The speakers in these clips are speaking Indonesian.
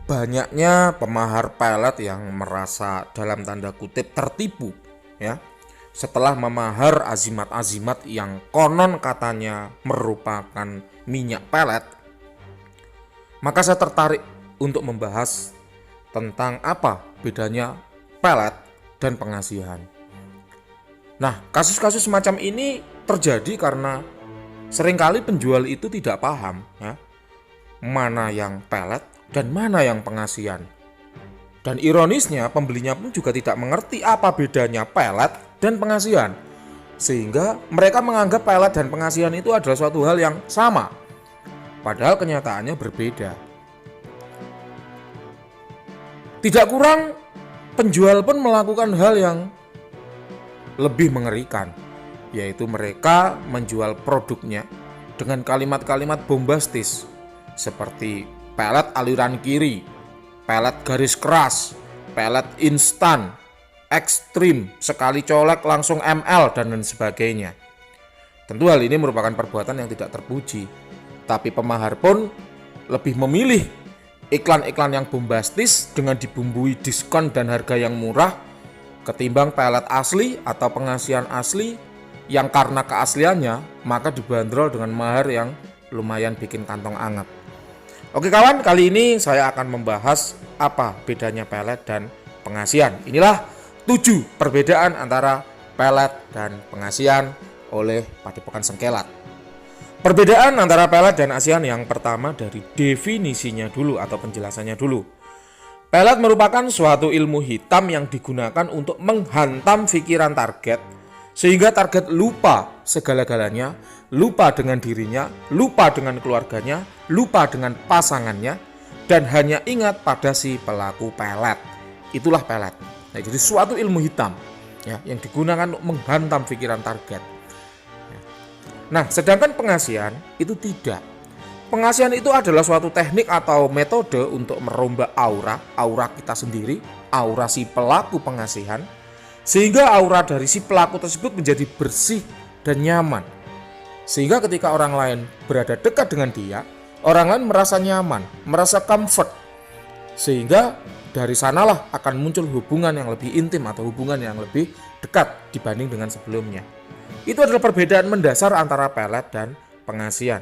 Banyaknya pemahar pelet yang merasa dalam tanda kutip tertipu ya setelah memahar azimat-azimat yang konon katanya merupakan minyak pelet. Maka saya tertarik untuk membahas tentang apa bedanya pelet dan pengasihan. Nah, kasus-kasus semacam ini terjadi karena seringkali penjual itu tidak paham ya, mana yang pelet dan mana yang pengasihan. Dan ironisnya pembelinya pun juga tidak mengerti apa bedanya pelet dan pengasihan. Sehingga mereka menganggap pelet dan pengasihan itu adalah suatu hal yang sama. Padahal kenyataannya berbeda. Tidak kurang, penjual pun melakukan hal yang lebih mengerikan, yaitu mereka menjual produknya dengan kalimat-kalimat bombastis seperti pelet aliran kiri, pelet garis keras, pelet instan, ekstrim, sekali colek langsung ml, dan lain sebagainya. Tentu hal ini merupakan perbuatan yang tidak terpuji, tapi pemahar pun lebih memilih iklan-iklan yang bombastis dengan dibumbui diskon dan harga yang murah ketimbang pelet asli atau pengasihan asli yang karena keasliannya maka dibanderol dengan mahar yang lumayan bikin kantong anget. Oke kawan, kali ini saya akan membahas apa bedanya pelet dan pengasihan. Inilah 7 perbedaan antara pelet dan pengasihan oleh Padepokan Sengkelat. Perbedaan antara pelet dan asian yang pertama dari definisinya dulu atau penjelasannya dulu. Pelet merupakan suatu ilmu hitam yang digunakan untuk menghantam pikiran target sehingga target lupa segala-galanya, lupa dengan dirinya, lupa dengan keluarganya, lupa dengan pasangannya, dan hanya ingat pada si pelaku pelet. Itulah pelet. Nah, jadi suatu ilmu hitam ya, yang digunakan untuk menghantam pikiran target. Nah, sedangkan pengasihan itu tidak. Pengasihan itu adalah suatu teknik atau metode untuk merombak aura kita sendiri, aura si pelaku pengasihan, sehingga aura dari si pelaku tersebut menjadi bersih dan nyaman. Sehingga ketika orang lain berada dekat dengan dia, orang lain merasa nyaman, merasa comfort. Sehingga dari sanalah akan muncul hubungan yang lebih intim atau hubungan yang lebih dekat dibanding dengan sebelumnya. Itu adalah perbedaan mendasar antara pelet dan pengasihan.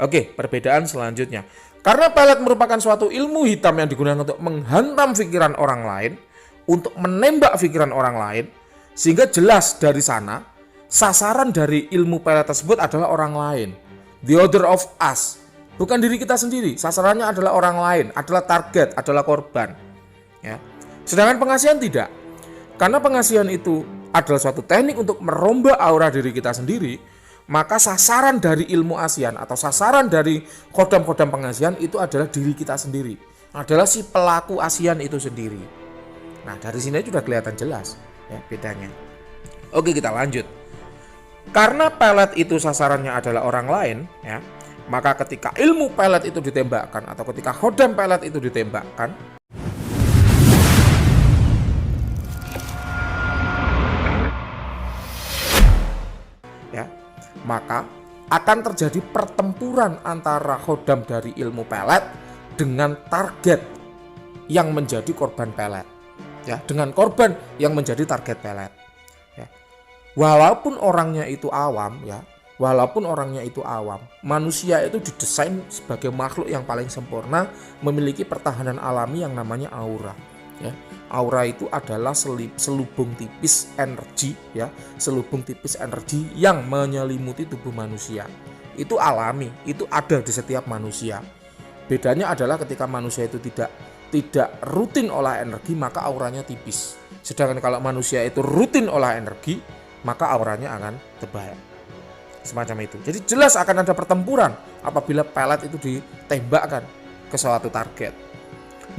Oke, perbedaan selanjutnya. Karena pelet merupakan suatu ilmu hitam yang digunakan untuk menghantam pikiran orang lain, untuk menembak pikiran orang lain, sehingga jelas dari sana sasaran dari ilmu pelet tersebut adalah orang lain. The other of us. Bukan diri kita sendiri, sasarannya adalah orang lain, adalah target, adalah korban. Ya. Sedangkan pengasihan tidak. Karena pengasihan itu adalah suatu teknik untuk merombak aura diri kita sendiri, maka sasaran dari ilmu asian atau sasaran dari kodam-kodam pengasihan itu adalah diri kita sendiri, adalah si pelaku asian itu sendiri. Nah, dari sini sudah kelihatan jelas ya bedanya. Oke, kita lanjut. Karena pelet itu sasarannya adalah orang lain ya, maka ketika ilmu pelet itu ditembakkan atau ketika kodam pelet itu ditembakkan, ya, maka akan terjadi pertempuran antara khodam dari ilmu pelet dengan target yang menjadi korban pelet, ya, dengan korban yang menjadi target pelet. Ya. Walaupun orangnya itu awam, ya, manusia itu didesain sebagai makhluk yang paling sempurna, memiliki pertahanan alami yang namanya aura. Ya. Aura itu adalah selubung tipis energi ya, selubung tipis energi yang menyelimuti tubuh manusia. Itu alami, itu ada di setiap manusia. Bedanya adalah ketika manusia itu tidak rutin olah energi, maka auranya tipis. Sedangkan kalau manusia itu rutin olah energi, maka auranya akan tebal. Semacam itu. Jadi jelas akan ada pertempuran apabila pelet itu ditembakkan ke suatu target.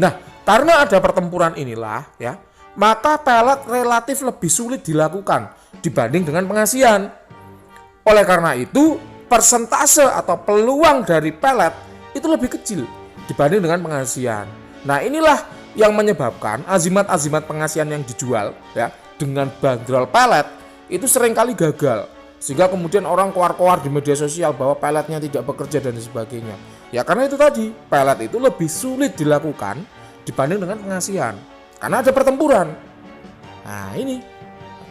Nah, karena ada pertempuran inilah ya, maka pelet relatif lebih sulit dilakukan dibanding dengan pengasihan. Oleh karena itu, persentase atau peluang dari pelet itu lebih kecil dibanding dengan pengasihan. Nah, inilah yang menyebabkan azimat-azimat pengasihan yang dijual ya dengan bandrol pelet itu seringkali gagal. Sehingga kemudian orang koar-koar di media sosial bahwa peletnya tidak bekerja dan sebagainya. Ya karena itu tadi, pelet itu lebih sulit dilakukan dibanding dengan pengasihan. Karena ada pertempuran. Nah ini,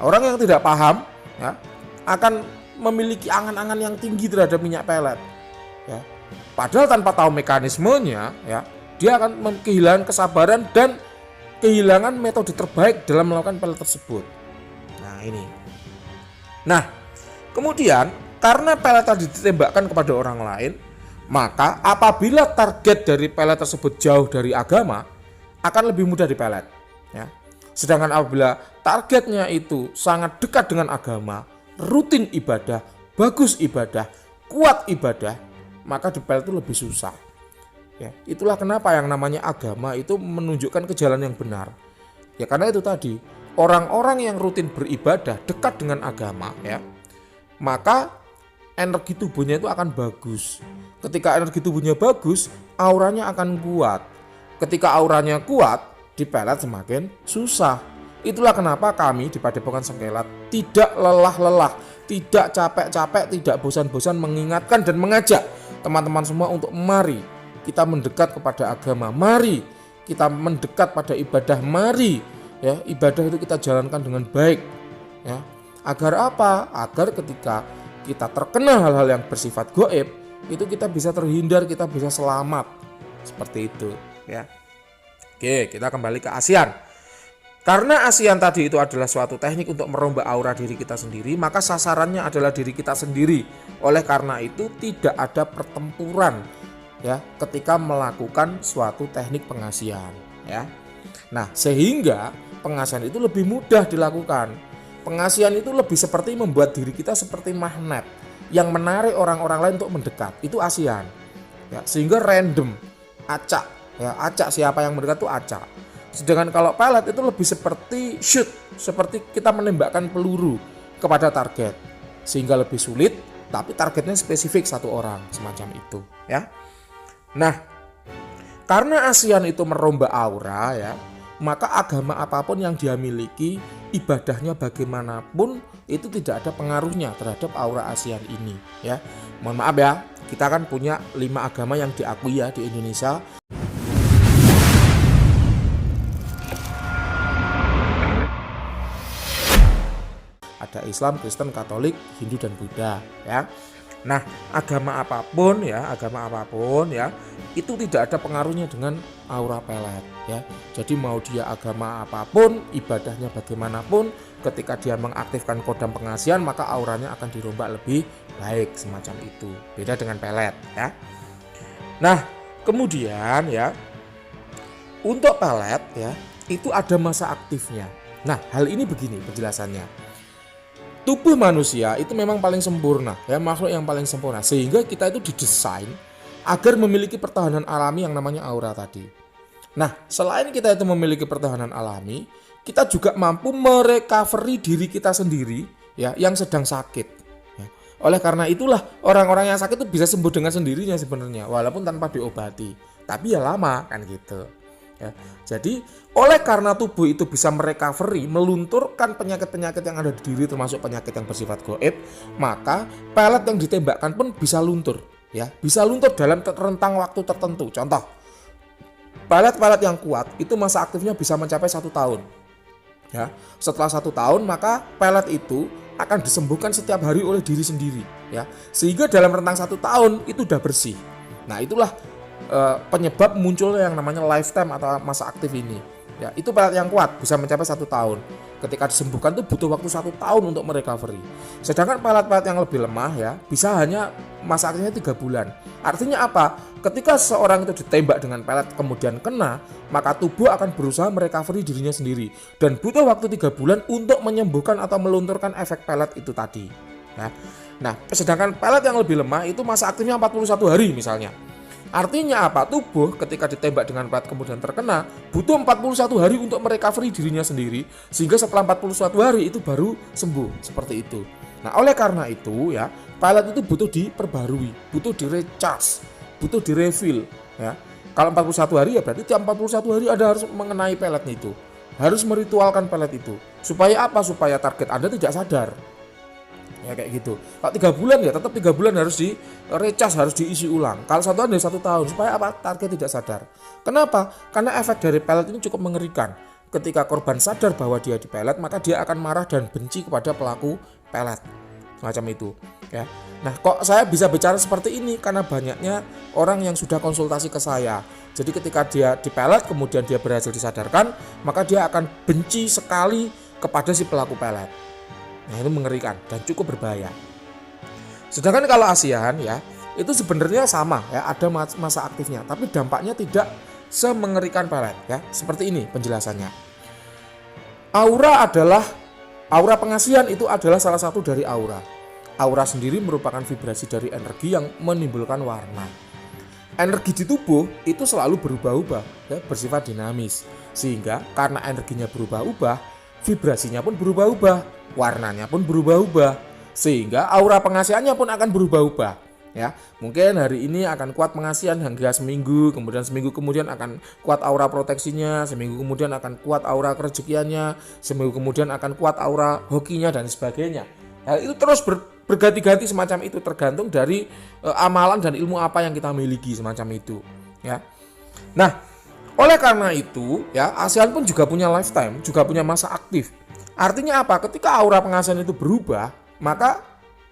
orang yang tidak paham ya, akan memiliki angan-angan yang tinggi terhadap minyak pelet. Ya. Padahal tanpa tahu mekanismenya, ya, dia akan kehilangan kesabaran dan kehilangan metode terbaik dalam melakukan pelet tersebut. Nah ini. Nah kemudian karena pelet tadi ditembakkan kepada orang lain, maka apabila target dari pelet tersebut jauh dari agama, akan lebih mudah dipelet. Ya. Sedangkan apabila targetnya itu sangat dekat dengan agama, rutin ibadah, bagus ibadah, kuat ibadah, maka dipelet itu lebih susah. Ya, itulah kenapa yang namanya agama itu menunjukkan ke jalan yang benar. Ya karena itu tadi, orang-orang yang rutin beribadah dekat dengan agama, ya, maka energi tubuhnya itu akan bagus. Ketika energi tubuhnya bagus, auranya akan kuat. Ketika auranya kuat, dipelet semakin susah. Itulah kenapa kami di Padepokan Sengkelat tidak lelah-lelah, tidak capek-capek, tidak bosan-bosan mengingatkan dan mengajak teman-teman semua untuk mari kita mendekat kepada agama, mari kita mendekat pada ibadah, mari ya ibadah itu kita jalankan dengan baik. Ya. Agar apa? Agar ketika kita terkena hal-hal yang bersifat gaib, itu kita bisa terhindar, kita bisa selamat. Seperti itu, ya. Oke, kita kembali ke ASEAN. Karena ASEAN tadi itu adalah suatu teknik untuk merombak aura diri kita sendiri, maka sasarannya adalah diri kita sendiri. Oleh karena itu tidak ada pertempuran ya ketika melakukan suatu teknik pengasihan, ya. Nah, sehingga pengasihan itu lebih mudah dilakukan. Pengasihan itu lebih seperti membuat diri kita seperti magnet yang menarik orang-orang lain untuk mendekat. Itu ASEAN. Ya, sehingga random, acak, ya, acak siapa yang mendekat itu acak. Sedangkan kalau pelet itu lebih seperti shoot, seperti kita menembakkan peluru kepada target. Sehingga lebih sulit, tapi targetnya spesifik satu orang, semacam itu, ya. Nah, karena ASEAN itu merombak aura, ya, maka agama apapun yang dia miliki, ibadahnya bagaimanapun itu tidak ada pengaruhnya terhadap aura ASEAN ini, ya. Mohon maaf ya, kita kan punya 5 agama yang diakui ya di Indonesia. Ada Islam, Kristen, Katolik, Hindu dan Buddha, ya. Nah, agama apapun ya, itu tidak ada pengaruhnya dengan aura pelet, ya. Jadi mau dia agama apapun, ibadahnya bagaimanapun, ketika dia mengaktifkan kodam pengasihan, maka auranya akan dirombak lebih baik, semacam itu. Beda dengan pelet, ya. Nah, kemudian ya, untuk pelet ya, itu ada masa aktifnya. Nah, hal ini begini penjelasannya. Tubuh manusia itu memang paling sempurna, ya, makhluk yang paling sempurna, sehingga kita itu didesain agar memiliki pertahanan alami yang namanya aura tadi. Nah, selain kita itu memiliki pertahanan alami, kita juga mampu merecovery diri kita sendiri, ya, yang sedang sakit. Ya. Oleh karena itulah orang-orang yang sakit itu bisa sembuh dengan sendirinya sebenarnya, walaupun tanpa diobati. Tapi ya lama kan gitu. Ya. Jadi oleh karena tubuh itu bisa merecovery, melunturkan penyakit-penyakit yang ada di diri termasuk penyakit yang bersifat gaib, maka pelet yang ditembakkan pun bisa luntur, ya, bisa luntur dalam rentang waktu tertentu. Contoh, pelet-pelet yang kuat itu masa aktifnya bisa mencapai 1 tahun. Ya, setelah 1 tahun maka pelet itu akan disembuhkan setiap hari oleh diri sendiri, ya, sehingga dalam rentang 1 tahun itu udah bersih. Nah itulah penyebab munculnya yang namanya lifetime atau masa aktif ini. Ya, itu pelet yang kuat bisa mencapai 1 tahun. Ketika disembuhkan itu butuh waktu 1 tahun untuk merecovery. Sedangkan pelet-pelet yang lebih lemah ya bisa hanya masa aktifnya 3 bulan. Artinya apa? Ketika seorang itu ditembak dengan pelet kemudian kena, maka tubuh akan berusaha merecovery dirinya sendiri dan butuh waktu 3 bulan untuk menyembuhkan atau melunturkan efek pelet itu tadi. Ya. Nah, sedangkan pelet yang lebih lemah itu masa aktifnya 41 hari misalnya. Artinya apa? Tubuh ketika ditembak dengan pelet kemudian terkena butuh 41 hari untuk merecovery dirinya sendiri, sehingga setelah 41 hari itu baru sembuh, seperti itu. Nah, oleh karena itu ya, pelet itu butuh diperbarui, butuh direcharge, butuh direfill, ya. Kalau 41 hari ya berarti tiap 41 hari Anda harus mengenai peletnya itu. Harus meritualkan pelet itu. Supaya apa? Supaya target Anda tidak sadar. Ya kayak gitu. Kalau 3 bulan ya tetap 3 bulan harus direcas, harus diisi ulang. Kalau 1 tahun ya 1 tahun, supaya apa? Target tidak sadar. Kenapa? Karena efek dari pelet ini cukup mengerikan. Ketika korban sadar bahwa dia dipelet, maka dia akan marah dan benci kepada pelaku pelet. Semacam itu, ya. Nah, kok saya bisa bicara seperti ini? Karena banyaknya orang yang sudah konsultasi ke saya. Jadi ketika dia dipelet, kemudian dia berhasil disadarkan, maka dia akan benci sekali kepada si pelaku pelet. Nah, itu mengerikan dan cukup berbahaya. Sedangkan kalau ASEAN ya, itu sebenarnya sama ya, ada masa aktifnya, tapi dampaknya tidak semengerikan pelet ya. Seperti ini penjelasannya. Aura pengasihan itu adalah salah satu dari aura. Aura sendiri merupakan vibrasi dari energi yang menimbulkan warna. Energi di tubuh itu selalu berubah-ubah, ya, bersifat dinamis. Sehingga karena energinya berubah-ubah, vibrasinya pun berubah-ubah, warnanya pun berubah-ubah. Sehingga aura pengasihannya pun akan berubah-ubah. Ya, mungkin hari ini akan kuat pengasihan hingga seminggu, kemudian seminggu kemudian akan kuat aura proteksinya, seminggu kemudian akan kuat aura kerejekiannya, seminggu kemudian akan kuat aura hokinya dan sebagainya. Hal itu terus berganti-ganti semacam itu, tergantung dari amalan dan ilmu apa yang kita miliki semacam itu, ya. Nah, oleh karena itu, ya, ASEAN pun juga punya lifetime, juga punya masa aktif. Artinya apa? Ketika aura pengasihan itu berubah, maka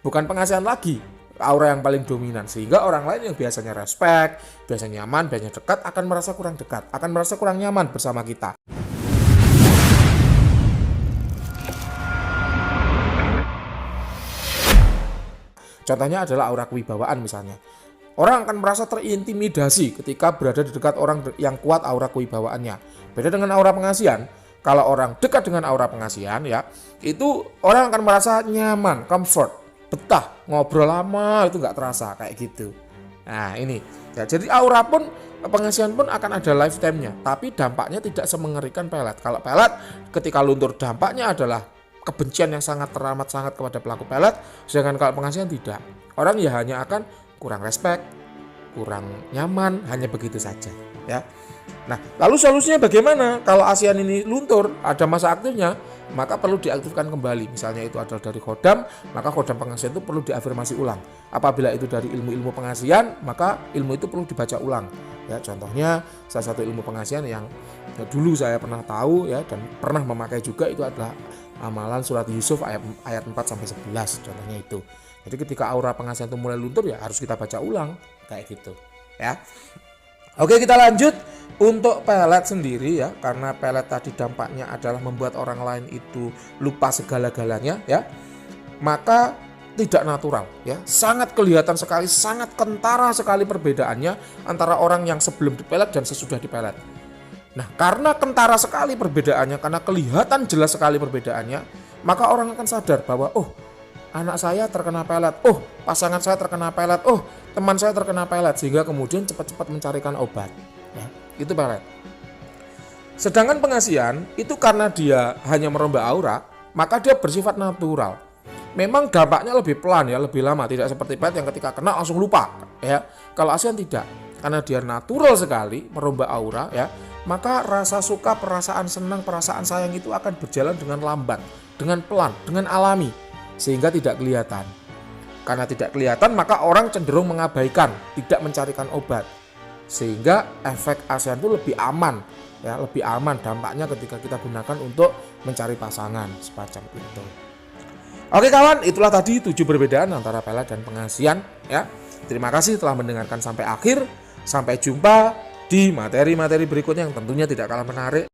bukan pengasihan lagi aura yang paling dominan, sehingga orang lain yang biasanya respect, biasanya nyaman, biasanya dekat akan merasa kurang dekat, akan merasa kurang nyaman bersama kita. Contohnya adalah aura kewibawaan misalnya. Orang akan merasa terintimidasi ketika berada di dekat orang yang kuat aura kewibawaannya. Beda dengan aura pengasihan. Kalau orang dekat dengan aura pengasihan ya, itu orang akan merasa nyaman, comfort, betah, ngobrol lama itu nggak terasa kayak gitu. Nah ini, ya, jadi aura pun pengasihan pun akan ada lifetime-nya, tapi dampaknya tidak semengerikan pelet. Kalau pelet ketika luntur dampaknya adalah kebencian yang sangat teramat sangat kepada pelaku pelet, sedangkan kalau pengasihan tidak. Orang ya hanya akan kurang respect, kurang nyaman, hanya begitu saja, ya. Nah, lalu solusinya bagaimana? Kalau ASEAN ini luntur, ada masa aktifnya, maka perlu diaktifkan kembali. Misalnya itu adalah dari khodam, maka khodam pengasihan itu perlu diafirmasi ulang. Apabila itu dari ilmu-ilmu pengasihan, maka ilmu itu perlu dibaca ulang. Ya, contohnya salah satu ilmu pengasihan yang dulu saya pernah tahu ya dan pernah memakai juga itu adalah amalan surat Yusuf ayat 4 sampai 11, contohnya itu. Jadi ketika aura pengasihan itu mulai luntur ya harus kita baca ulang kayak gitu, ya. Oke, kita lanjut untuk pelet sendiri ya, karena pelet tadi dampaknya adalah membuat orang lain itu lupa segala-galanya ya. Maka tidak natural ya, sangat kelihatan sekali, sangat kentara sekali perbedaannya antara orang yang sebelum dipelet dan sesudah dipelet. Nah, karena kentara sekali perbedaannya, karena kelihatan jelas sekali perbedaannya, maka orang akan sadar bahwa oh, anak saya terkena pelet, oh, pasangan saya terkena pelet, oh, teman saya terkena pelet, sehingga kemudian cepat-cepat mencarikan obat. Ya, itu pelet. Sedangkan pengasihan itu karena dia hanya merombak aura, maka dia bersifat natural. Memang dampaknya lebih pelan ya, lebih lama, tidak seperti pelet yang ketika kena langsung lupa. Ya, kalau ASEAN tidak, karena dia natural sekali merombak aura ya, maka rasa suka, perasaan senang, perasaan sayang itu akan berjalan dengan lambat, dengan pelan, dengan alami, sehingga tidak kelihatan. Karena tidak kelihatan, maka orang cenderung mengabaikan, tidak mencarikan obat, sehingga efek ASEAN itu lebih aman, ya, lebih aman dampaknya ketika kita gunakan untuk mencari pasangan semacam itu. Oke kawan, itulah tadi 7 perbedaan antara pelet dan pengasihan, ya. Terima kasih telah mendengarkan sampai akhir. Sampai jumpa di materi-materi berikutnya yang tentunya tidak kalah menarik.